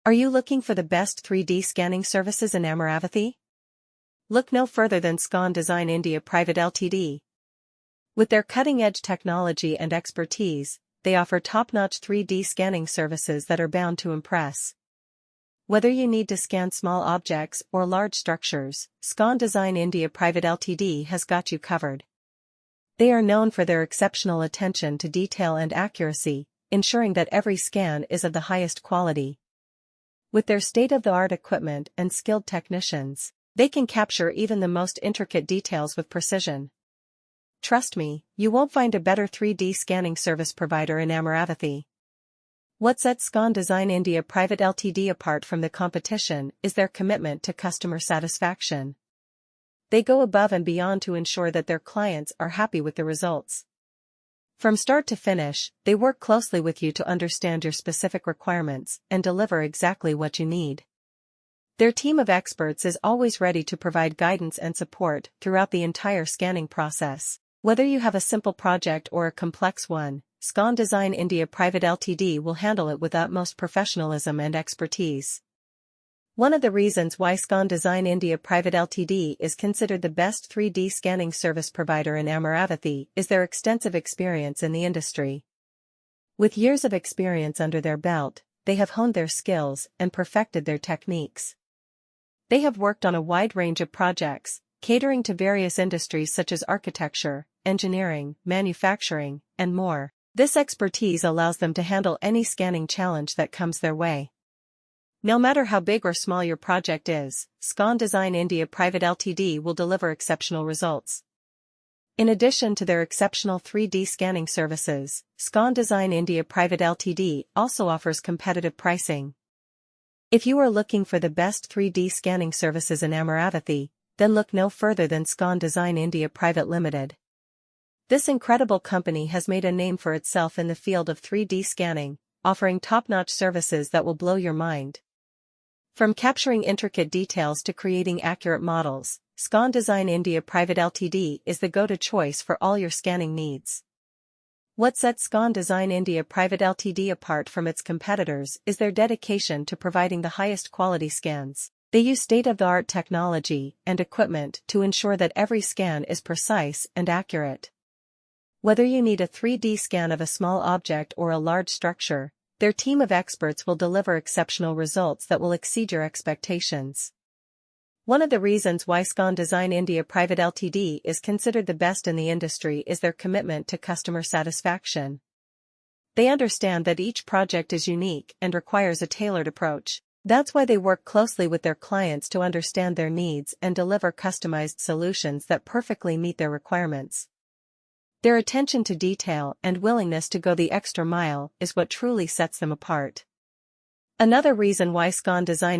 Are you looking for the best 3D scanning services in Amaravathi? Look no further than Scon Design India Pvt Ltd. With their cutting-edge technology and expertise, they offer top-notch 3D scanning services that are bound to impress. Whether you need to scan small objects or large structures, Scon Design India Pvt Ltd has got you covered. They are known for their exceptional attention to detail and accuracy, ensuring that every scan is of the highest quality. With their state-of-the-art equipment and skilled technicians, they can capture even the most intricate details with precision. Trust me, you won't find a better 3D scanning service provider in Amaravathi. What sets Scon Design India Pvt Ltd apart from the competition is their commitment to customer satisfaction. They go above and beyond to ensure that their clients are happy with the results. From start to finish, they work closely with you to understand your specific requirements and deliver exactly what you need. Their team of experts is always ready to provide guidance and support throughout the entire scanning process. Whether you have a simple project or a complex one, Scon Design India Pvt Ltd will handle it with utmost professionalism and expertise. One of the reasons why Scon Design India Pvt Ltd is considered the best 3D scanning service provider in Amaravathi is their extensive experience in the industry. With years of experience under their belt, they have honed their skills and perfected their techniques. They have worked on a wide range of projects, catering to various industries such as architecture, engineering, manufacturing, and more. This expertise allows them to handle any scanning challenge that comes their way. No matter how big or small your project is, Scon Design India Pvt Ltd will deliver exceptional results. In addition to their exceptional 3D scanning services, Scon Design India Pvt Ltd also offers competitive pricing. If you are looking for the best 3D scanning services in Amaravathi, then look no further than Scon Design India Pvt Ltd. This incredible company has made a name for itself in the field of 3D scanning, offering top-notch services that will blow your mind. From capturing intricate details to creating accurate models, Scon Design India Pvt Ltd is the go-to choice for all your scanning needs. What sets Scon Design India Pvt Ltd apart from its competitors is their dedication to providing the highest quality scans. They use state-of-the-art technology and equipment to ensure that every scan is precise and accurate. Whether you need a 3D scan of a small object or a large structure, their team of experts will deliver exceptional results that will exceed your expectations. One of the reasons why Scon Design India Pvt Ltd is considered the best in the industry is their commitment to customer satisfaction. They understand that each project is unique and requires a tailored approach. That's why they work closely with their clients to understand their needs and deliver customized solutions that perfectly meet their requirements. Their attention to detail and willingness to go the extra mile is what truly sets them apart. Another reason why Scon Design